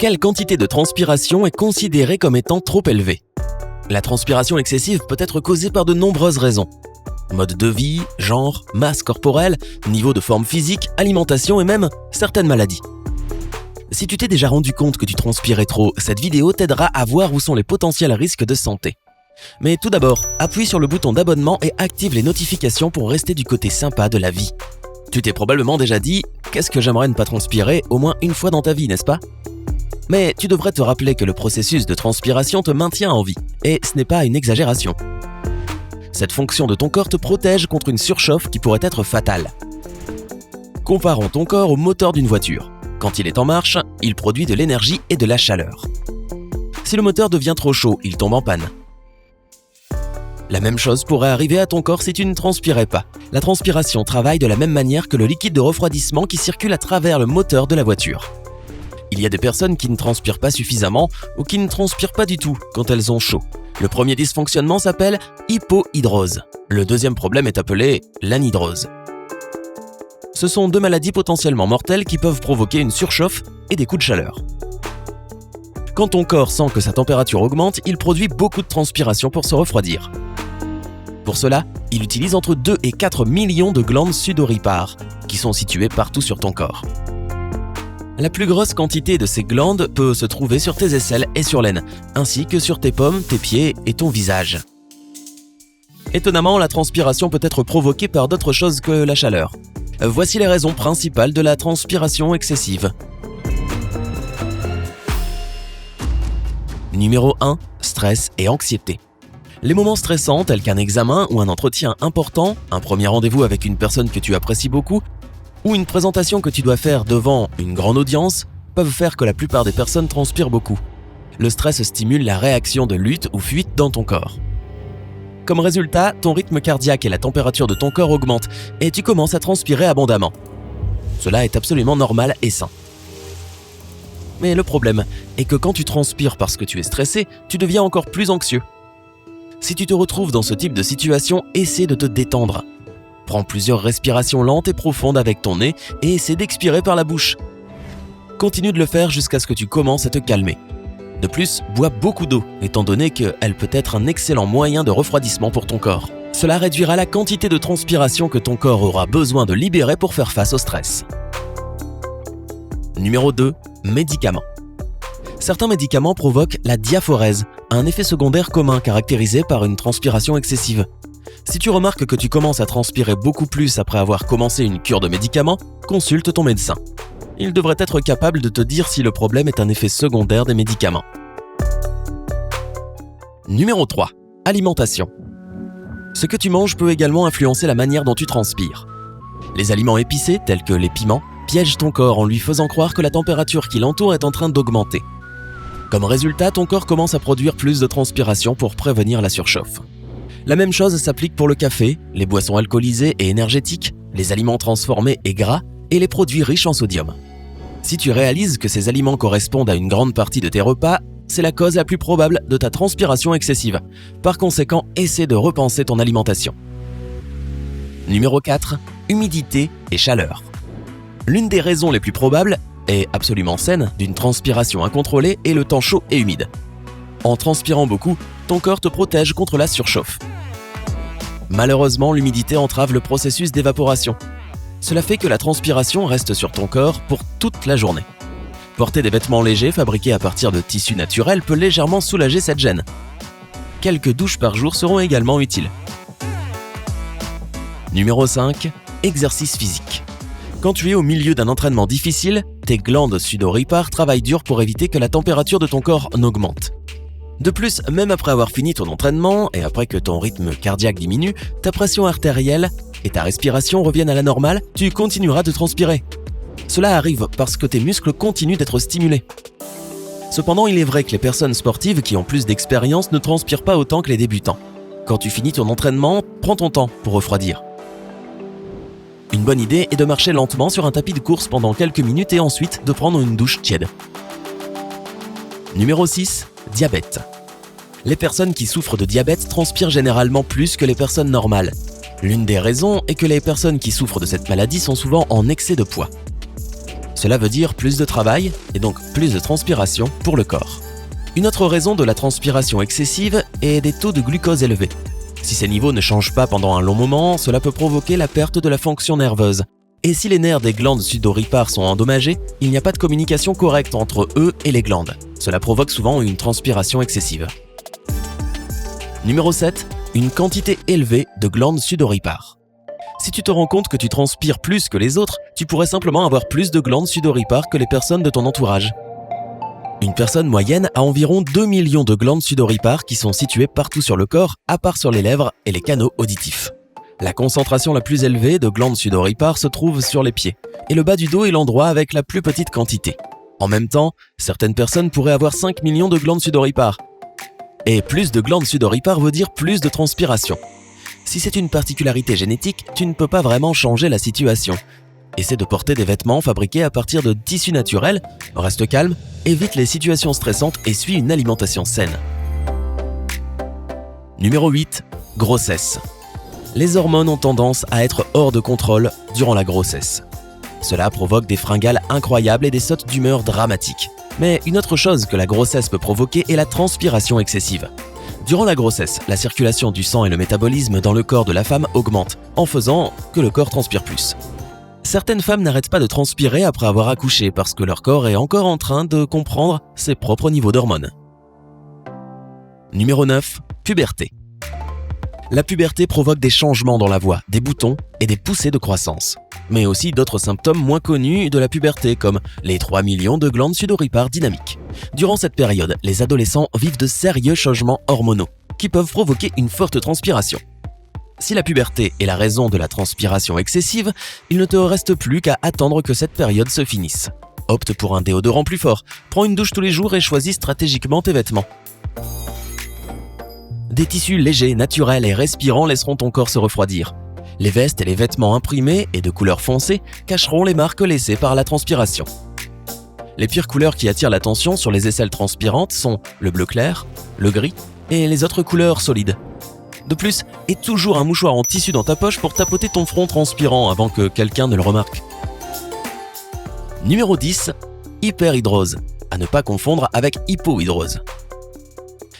Quelle quantité de transpiration est considérée comme étant trop élevée? La transpiration excessive peut être causée par de nombreuses raisons. Mode de vie, genre, masse corporelle, niveau de forme physique, alimentation et même certaines maladies. Si tu t'es déjà rendu compte que tu transpirais trop, cette vidéo t'aidera à voir où sont les potentiels risques de santé. Mais tout d'abord, appuie sur le bouton d'abonnement et active les notifications pour rester du côté sympa de la vie. Tu t'es probablement déjà dit « Qu'est-ce que j'aimerais ne pas transpirer au moins une fois dans ta vie, n'est-ce pas ?» Mais tu devrais te rappeler que le processus de transpiration te maintient en vie, et ce n'est pas une exagération. Cette fonction de ton corps te protège contre une surchauffe qui pourrait être fatale. Comparons ton corps au moteur d'une voiture. Quand il est en marche, il produit de l'énergie et de la chaleur. Si le moteur devient trop chaud, il tombe en panne. La même chose pourrait arriver à ton corps si tu ne transpirais pas. La transpiration travaille de la même manière que le liquide de refroidissement qui circule à travers le moteur de la voiture. Il y a des personnes qui ne transpirent pas suffisamment ou qui ne transpirent pas du tout quand elles ont chaud. Le premier dysfonctionnement s'appelle hypohydrose. Le deuxième problème est appelé l'anhydrose. Ce sont deux maladies potentiellement mortelles qui peuvent provoquer une surchauffe et des coups de chaleur. Quand ton corps sent que sa température augmente, il produit beaucoup de transpiration pour se refroidir. Pour cela, il utilise entre 2 et 4 millions de glandes sudoripares, qui sont situées partout sur ton corps. La plus grosse quantité de ces glandes peut se trouver sur tes aisselles et sur l'aine, ainsi que sur tes pommes, tes pieds et ton visage. Étonnamment, la transpiration peut être provoquée par d'autres choses que la chaleur. Voici les raisons principales de la transpiration excessive. Numéro 1. Stress et anxiété. Les moments stressants tels qu'un examen ou un entretien important, un premier rendez-vous avec une personne que tu apprécies beaucoup, ou une présentation que tu dois faire devant une grande audience, peuvent faire que la plupart des personnes transpirent beaucoup. Le stress stimule la réaction de lutte ou fuite dans ton corps. Comme résultat, ton rythme cardiaque et la température de ton corps augmentent et tu commences à transpirer abondamment. Cela est absolument normal et sain. Mais le problème est que quand tu transpires parce que tu es stressé, tu deviens encore plus anxieux. Si tu te retrouves dans ce type de situation, essaie de te détendre. Prends plusieurs respirations lentes et profondes avec ton nez et essaie d'expirer par la bouche. Continue de le faire jusqu'à ce que tu commences à te calmer. De plus, bois beaucoup d'eau, étant donné qu'elle peut être un excellent moyen de refroidissement pour ton corps. Cela réduira la quantité de transpiration que ton corps aura besoin de libérer pour faire face au stress. Numéro 2. Médicaments. Certains médicaments provoquent la diaphorèse, un effet secondaire commun caractérisé par une transpiration excessive. Si tu remarques que tu commences à transpirer beaucoup plus après avoir commencé une cure de médicaments, consulte ton médecin. Il devrait être capable de te dire si le problème est un effet secondaire des médicaments. Numéro 3. Alimentation. Ce que tu manges peut également influencer la manière dont tu transpires. Les aliments épicés, tels que les piments, piègent ton corps en lui faisant croire que la température qui l'entoure est en train d'augmenter. Comme résultat, ton corps commence à produire plus de transpiration pour prévenir la surchauffe. La même chose s'applique pour le café, les boissons alcoolisées et énergétiques, les aliments transformés et gras et les produits riches en sodium. Si tu réalises que ces aliments correspondent à une grande partie de tes repas, c'est la cause la plus probable de ta transpiration excessive. Par conséquent, essaie de repenser ton alimentation. Numéro 4. Humidité et chaleur. L'une des raisons les plus probables, et absolument saine, d'une transpiration incontrôlée est le temps chaud et humide. En transpirant beaucoup, ton corps te protège contre la surchauffe. Malheureusement, l'humidité entrave le processus d'évaporation. Cela fait que la transpiration reste sur ton corps pour toute la journée. Porter des vêtements légers fabriqués à partir de tissus naturels peut légèrement soulager cette gêne. Quelques douches par jour seront également utiles. Numéro 5. Exercice physique. Quand tu es au milieu d'un entraînement difficile, tes glandes sudoripares travaillent dur pour éviter que la température de ton corps n'augmente. De plus, même après avoir fini ton entraînement et après que ton rythme cardiaque diminue, ta pression artérielle et ta respiration reviennent à la normale, tu continueras de transpirer. Cela arrive parce que tes muscles continuent d'être stimulés. Cependant, il est vrai que les personnes sportives qui ont plus d'expérience ne transpirent pas autant que les débutants. Quand tu finis ton entraînement, prends ton temps pour refroidir. Une bonne idée est de marcher lentement sur un tapis de course pendant quelques minutes et ensuite de prendre une douche tiède. Numéro 6. Diabète. Les personnes qui souffrent de diabète transpirent généralement plus que les personnes normales. L'une des raisons est que les personnes qui souffrent de cette maladie sont souvent en excès de poids. Cela veut dire plus de travail et donc plus de transpiration pour le corps. Une autre raison de la transpiration excessive est des taux de glucose élevés. Si ces niveaux ne changent pas pendant un long moment, cela peut provoquer la perte de la fonction nerveuse. Et si les nerfs des glandes sudoripares sont endommagés, il n'y a pas de communication correcte entre eux et les glandes. Cela provoque souvent une transpiration excessive. Numéro 7. Une quantité élevée de glandes sudoripares. Si tu te rends compte que tu transpires plus que les autres, tu pourrais simplement avoir plus de glandes sudoripares que les personnes de ton entourage. Une personne moyenne a environ 2 millions de glandes sudoripares qui sont situées partout sur le corps, à part sur les lèvres et les canaux auditifs. La concentration la plus élevée de glandes sudoripares se trouve sur les pieds, et le bas du dos est l'endroit avec la plus petite quantité. En même temps, certaines personnes pourraient avoir 5 millions de glandes sudoripares. Et plus de glandes sudoripares veut dire plus de transpiration. Si c'est une particularité génétique, tu ne peux pas vraiment changer la situation. Essaie de porter des vêtements fabriqués à partir de tissus naturels, reste calme, évite les situations stressantes et suis une alimentation saine. Numéro 8. Grossesse. Les hormones ont tendance à être hors de contrôle durant la grossesse. Cela provoque des fringales incroyables et des sautes d'humeur dramatiques. Mais une autre chose que la grossesse peut provoquer est la transpiration excessive. Durant la grossesse, la circulation du sang et le métabolisme dans le corps de la femme augmentent, en faisant que le corps transpire plus. Certaines femmes n'arrêtent pas de transpirer après avoir accouché parce que leur corps est encore en train de comprendre ses propres niveaux d'hormones. Numéro 9. Puberté. La puberté provoque des changements dans la voix, des boutons et des poussées de croissance. Mais aussi d'autres symptômes moins connus de la puberté comme les 3 millions de glandes sudoripares dynamiques. Durant cette période, les adolescents vivent de sérieux changements hormonaux qui peuvent provoquer une forte transpiration. Si la puberté est la raison de la transpiration excessive, il ne te reste plus qu'à attendre que cette période se finisse. Opte pour un déodorant plus fort, prends une douche tous les jours et choisis stratégiquement tes vêtements. Des tissus légers, naturels et respirants laisseront ton corps se refroidir. Les vestes et les vêtements imprimés et de couleur foncée cacheront les marques laissées par la transpiration. Les pires couleurs qui attirent l'attention sur les aisselles transpirantes sont le bleu clair, le gris et les autres couleurs solides. De plus, aie toujours un mouchoir en tissu dans ta poche pour tapoter ton front transpirant avant que quelqu'un ne le remarque. Numéro 10. Hyperhidrose. À ne pas confondre avec hypohidrose.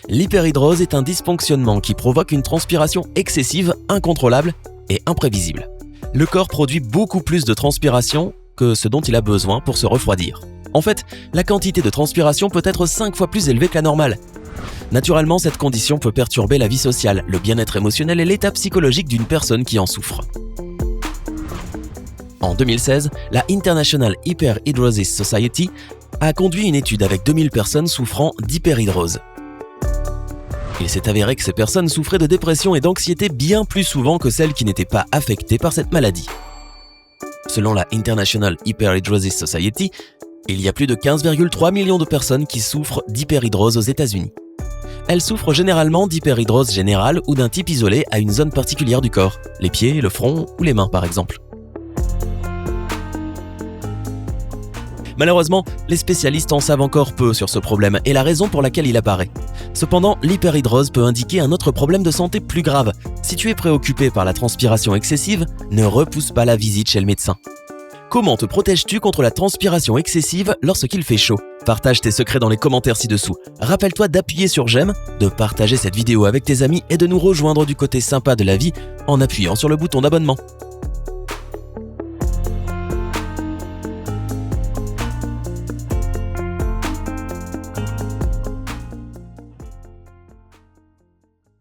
L'hyperhidrose est un dysfonctionnement qui provoque une transpiration excessive, incontrôlable et imprévisible. Le corps produit beaucoup plus de transpiration que ce dont il a besoin pour se refroidir. En fait, la quantité de transpiration peut être 5 fois plus élevée que la normale. Naturellement, cette condition peut perturber la vie sociale, le bien-être émotionnel et l'état psychologique d'une personne qui en souffre. En 2016, la International Hyperhidrosis Society a conduit une étude avec 2000 personnes souffrant d'hyperhidrose. Il s'est avéré que ces personnes souffraient de dépression et d'anxiété bien plus souvent que celles qui n'étaient pas affectées par cette maladie. Selon la International Hyperhidrosis Society, il y a plus de 15,3 millions de personnes qui souffrent d'hyperhidrose aux États-Unis. Elles souffrent généralement d'hyperhidrose générale ou d'un type isolé à une zone particulière du corps, les pieds, le front ou les mains par exemple. Malheureusement, les spécialistes en savent encore peu sur ce problème et la raison pour laquelle il apparaît. Cependant, l'hyperhidrose peut indiquer un autre problème de santé plus grave. Si tu es préoccupé par la transpiration excessive, ne repousse pas la visite chez le médecin. Comment te protèges-tu contre la transpiration excessive lorsqu'il fait chaud ? Partage tes secrets dans les commentaires ci-dessous. Rappelle-toi d'appuyer sur j'aime, de partager cette vidéo avec tes amis et de nous rejoindre du côté sympa de la vie en appuyant sur le bouton d'abonnement.